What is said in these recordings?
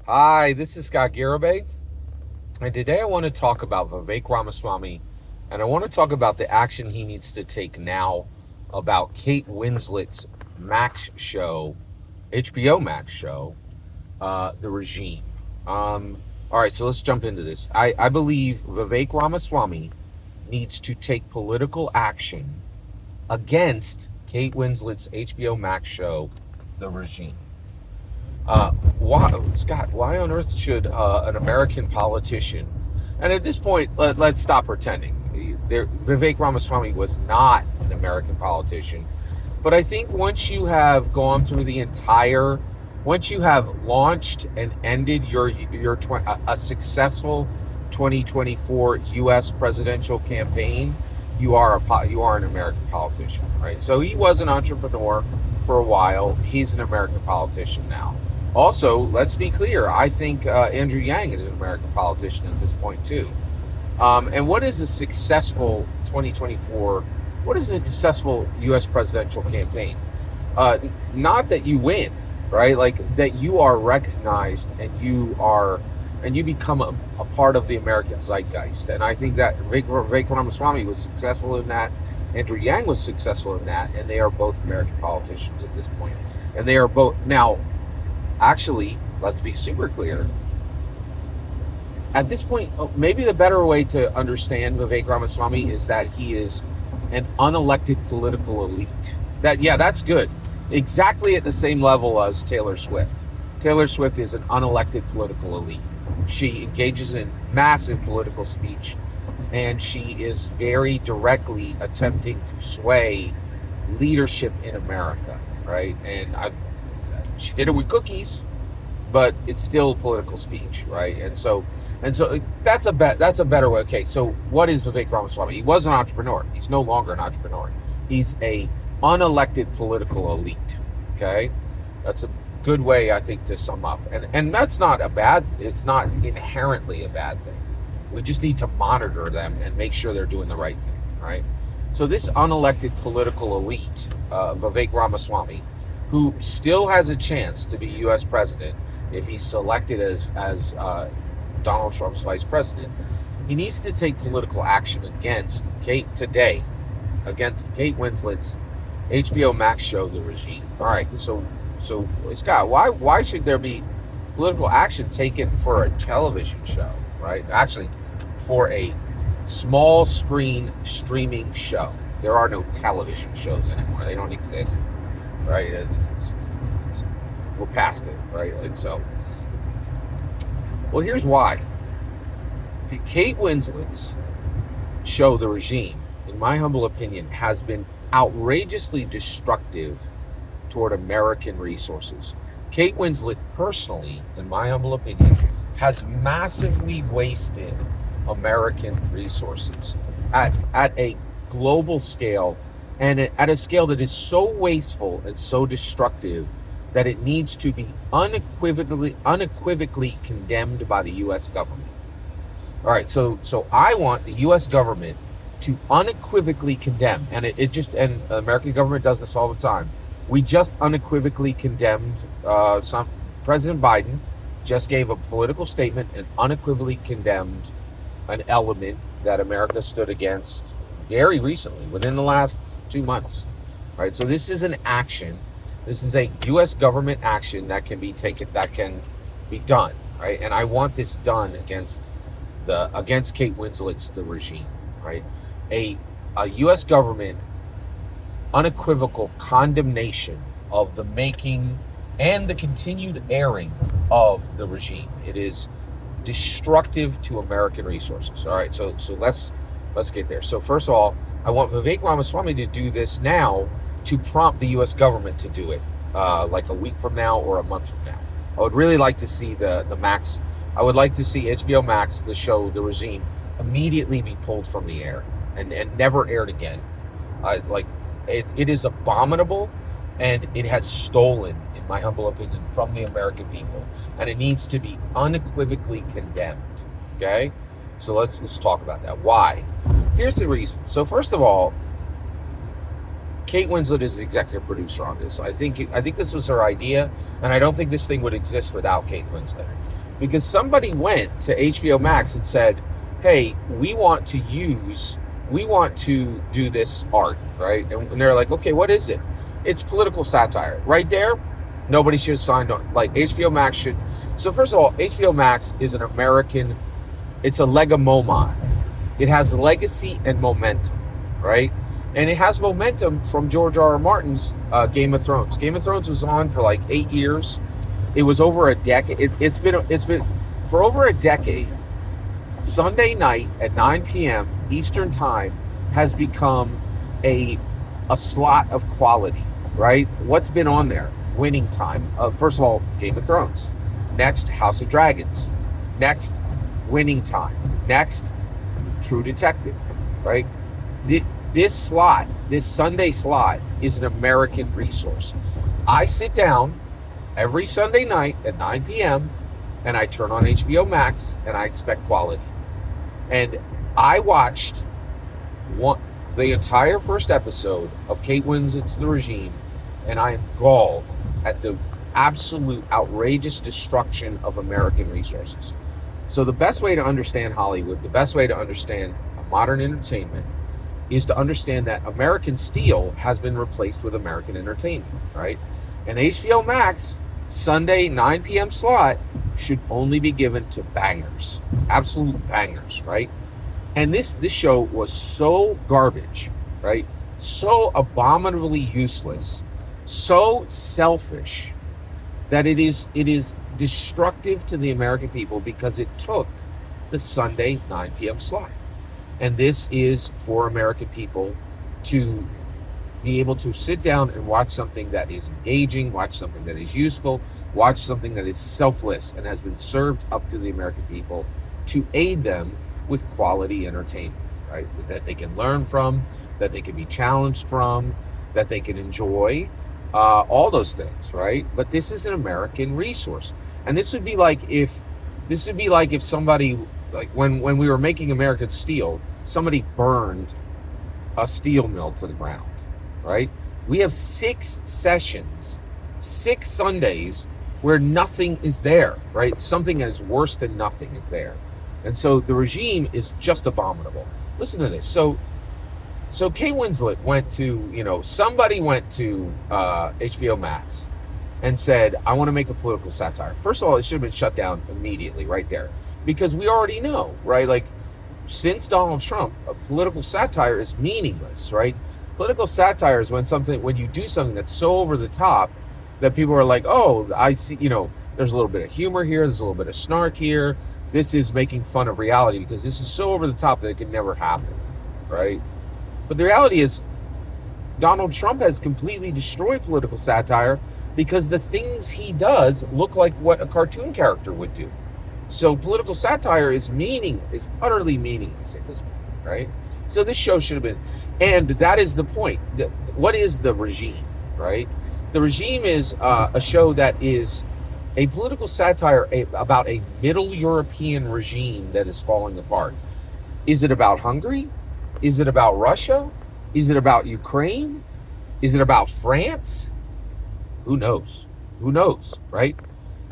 Hi, this is Scott Garibay, and today I want to talk about Vivek Ramaswamy, and I want to talk about the action he needs to take now about Kate Winslet's Max show, HBO Max show, The Regime. All right, so let's jump into this. I believe Vivek Ramaswamy needs to take political action against Kate Winslet's HBO Max show, The Regime. Why, Scott? Why on earth should an American politician? And at this point, let's stop pretending. Vivek Ramaswamy was not an American politician, but I think once you have gone through once you have launched and ended a successful 2024 U.S. presidential campaign, you are an American politician, right? So he was an entrepreneur for a while. He's an American politician now. Also, let's be clear. I think Andrew Yang is an American politician at this point too. And what is a successful 2024? What is a successful U.S. presidential campaign? Not that you win, right? Like that you are recognized and you become a part of the American zeitgeist. And I think that Vivek Ramaswamy was successful in that. Andrew Yang was successful in that, and they are both American politicians at this point. And they are both now. Actually, let's be super clear. At this point, maybe the better way to understand Vivek Ramaswamy is that he is an unelected political elite. That's good. Exactly at the same level as Taylor Swift. Taylor Swift is an unelected political elite. She engages in massive political speech, and she is very directly attempting to sway leadership in America, right? She did it with cookies, but it's still political speech, right? And so that's a better way. Okay, so what is Vivek Ramaswamy? He was an entrepreneur. He's no longer an entrepreneur. He's a unelected political elite. Okay, that's a good way, I think, to sum up. And that's not a bad. It's not inherently a bad thing. We just need to monitor them and make sure they're doing the right thing, right? So this unelected political elite, Vivek Ramaswamy, who still has a chance to be U.S. president if he's selected as Donald Trump's vice president, he needs to take political action against Kate Winslet's HBO Max show, The Regime. All right, so Scott, why should there be political action taken for a television show, right? Actually, for a small screen streaming show. There are no television shows anymore. They don't exist. Right, we're past it, right? And so, well, here's why. Kate Winslet's show, The Regime, in my humble opinion, has been outrageously destructive toward American resources. Kate Winslet, personally, in my humble opinion, has massively wasted American resources at a global scale, and at a scale that is so wasteful and so destructive that it needs to be unequivocally condemned by the U.S. government. All right, so I want the U.S. government to unequivocally condemn, and and the American government does this all the time. We just unequivocally condemned President Biden just gave a political statement and unequivocally condemned an element that America stood against very recently, within the last 2 months, right? So this is an action. This is a U.S. government action that can be taken, that can be done, right? And I want this done against Kate Winslet's The Regime, right? A U.S. government unequivocal condemnation of the making and the continued airing of The Regime. It is destructive to American resources. All right, so let's get there. So first of all, I want Vivek Ramaswamy to do this now to prompt the U.S. government to do it, like a week from now or a month from now. I would really like to see the Max. I would like to see HBO Max, the show, The Regime, immediately be pulled from the air and never aired again. It is abominable, and it has stolen, in my humble opinion, from the American people, and it needs to be unequivocally condemned. Okay, so let's talk about that. Why? Here's the reason. So first of all, Kate Winslet is the executive producer on this. I think this was her idea, and I don't think this thing would exist without Kate Winslet, because somebody went to HBO Max and said, "Hey, we want to do this art, right?" And they're like, "Okay, what is it?" It's political satire. Right there, nobody should have signed on. Like, HBO Max should. So first of all, HBO Max is an American. It's a legamomon. It has legacy and momentum, right? And it has momentum from George R.R. Martin's Game of Thrones. Game of Thrones was on for like 8 years. It was over a decade. It's been for over a decade. Sunday night at 9 p.m. Eastern Time has become a slot of quality, right? What's been on there? Winning Time. First of all, Game of Thrones. Next, House of Dragons. Next, Winning Time. Next, True Detective, right? This slot, this Sunday slot, is an American resource. I sit down every Sunday night at 9 p.m. and I turn on HBO Max and I expect quality. And I watched the entire first episode of Kate Winslet's The Regime, and I am galled at the absolute outrageous destruction of American resources. So the best way to understand Hollywood, the best way to understand modern entertainment, is to understand that American steel has been replaced with American entertainment, right? And HBO Max Sunday 9 p.m. slot should only be given to bangers, absolute bangers, right? And this show was so garbage, right? So abominably useless, so selfish, that it is destructive to the American people, because it took the Sunday 9 p.m. slot. And this is for American people to be able to sit down and watch something that is engaging, watch something that is useful, watch something that is selfless and has been served up to the American people to aid them with quality entertainment, right? That they can learn from, that they can be challenged from, that they can enjoy, all those things, right? But this is an American resource. And this would be like if somebody, like when we were making American steel, somebody burned a steel mill to the ground, right? We have 6 sessions, 6 Sundays where nothing is there, right? Something as worse than nothing is there. And so The Regime is just abominable. Listen to this. So Kate Winslet went to, somebody went to HBO Max and said, "I want to make a political satire." First of all, it should have been shut down immediately right there, because we already know, right? Like, since Donald Trump, political satire is meaningless, right? Political satire is when you do something that's so over the top that people are like, "Oh, I see, there's a little bit of humor here, there's a little bit of snark here. This is making fun of reality because this is so over the top that it can never happen," right? But the reality is, Donald Trump has completely destroyed political satire, because the things he does look like what a cartoon character would do. So political satire is utterly meaningless at this point, right? So this show should have been, and that is the point. What is The Regime, right? The Regime is a show that is a political satire about a Middle European regime that is falling apart. Is it about Hungary? Is it about Russia? Is it about Ukraine? Is it about France? Who knows? Who knows, right?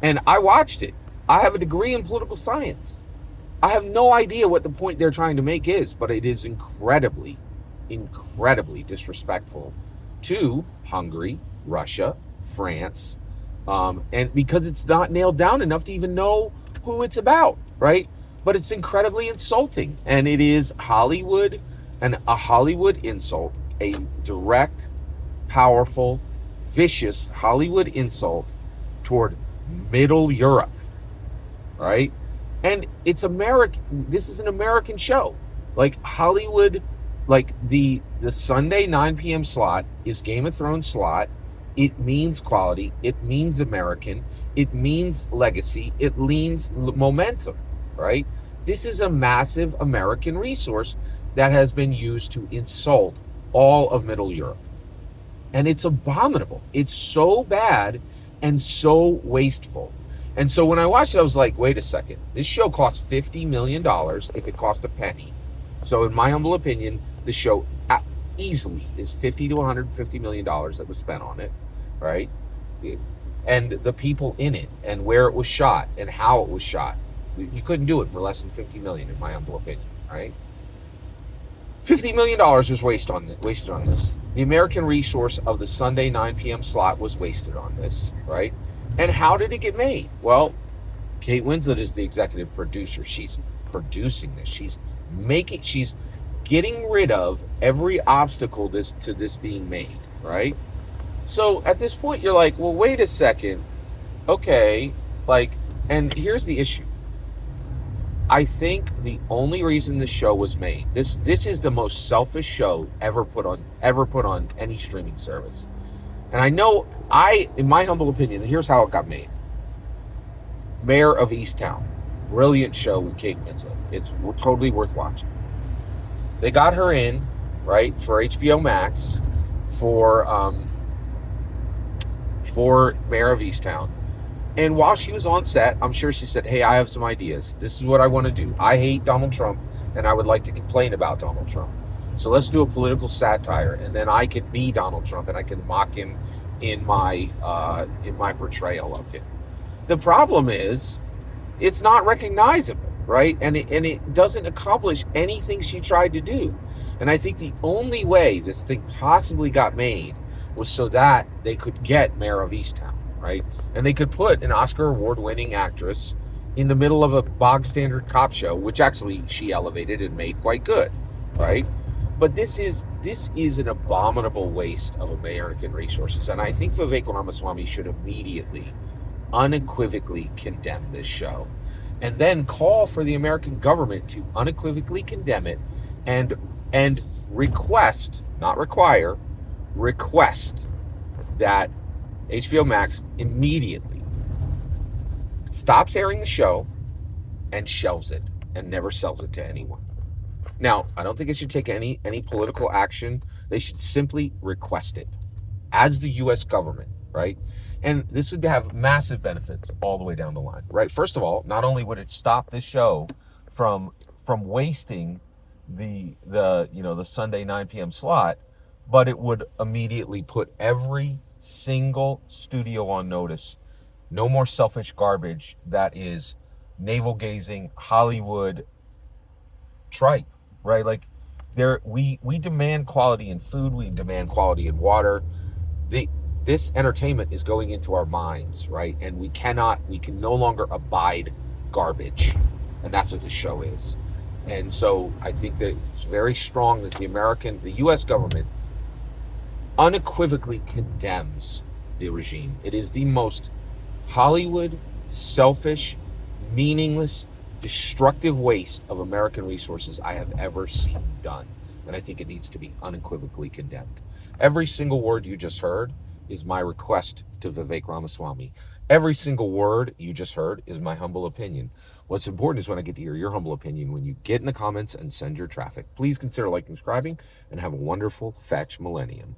And I watched it. I have a degree in political science. I have no idea what the point they're trying to make is, but it is incredibly, incredibly disrespectful to Hungary, Russia, France, and because it's not nailed down enough to even know who it's about, right? But it's incredibly insulting, and it is Hollywood, and a Hollywood insult, a direct, powerful, vicious Hollywood insult toward Middle Europe, right? And it's American. This is an American show. Like, Hollywood, like the Sunday 9 p.m. slot is Game of Thrones slot. It means quality. It means American. It means legacy. It means momentum, right? This is a massive American resource that has been used to insult all of Middle Europe. And it's abominable. It's so bad and so wasteful. And so when I watched it, I was like, wait a second. This show cost $50 million if it cost a penny. So in my humble opinion, the show easily is $50 to $150 million that was spent on it, right? And the people in it, and where it was shot, and how it was shot. You couldn't do it for less than $50 million, in my humble opinion, right? $50 million was wasted on this. The American resource of the Sunday 9 p.m. slot was wasted on this, right? And how did it get made? Well, Kate Winslet is the executive producer. She's producing this. She's getting rid of every obstacle to this being made, right? So at this point, you're like, well, wait a second. Okay, and here's the issue. I think the only reason this show was made, this is the most selfish show ever put on any streaming service. And I know, in my humble opinion, here's how it got made. Mayor of Easttown, brilliant show with Kate Winslet. It's totally worth watching. They got her in, right, for HBO Max, for Mayor of Easttown. And while she was on set, I'm sure she said, hey, I have some ideas. This is what I want to do. I hate Donald Trump, and I would like to complain about Donald Trump. So let's do a political satire, and then I can be Donald Trump, and I can mock him in my portrayal of him. The problem is, it's not recognizable, right? And it doesn't accomplish anything she tried to do. And I think the only way this thing possibly got made was so that they could get Mayor of Easttown, right? And they could put an Oscar award-winning actress in the middle of a bog standard cop show, which actually she elevated and made quite good, right? But this is an abominable waste of American resources. And I think Vivek Ramaswamy should immediately, unequivocally condemn this show, and then call for the American government to unequivocally condemn it and request, not require, request that HBO Max immediately stops airing the show and shelves it and never sells it to anyone. Now, I don't think it should take any political action. They should simply request it as the U.S. government, right? And this would have massive benefits all the way down the line, right? First of all, not only would it stop this show from wasting the Sunday 9 p.m. slot, but it would immediately put every single studio on notice. No more selfish garbage that is navel-gazing Hollywood tripe, right? Like, we demand quality in food, we demand quality in water. This entertainment is going into our minds, right? And we can no longer abide garbage, and that's what the show is. And so I think that it's very strong that the U.S. government unequivocally condemns the regime. It is the most Hollywood, selfish, meaningless, destructive waste of American resources I have ever seen done. And I think it needs to be unequivocally condemned. Every single word you just heard is my request to Vivek Ramaswamy. Every single word you just heard is my humble opinion. What's important is when I get to hear your humble opinion when you get in the comments and send your traffic. Please consider liking, subscribing, and have a wonderful Fetch Millennium.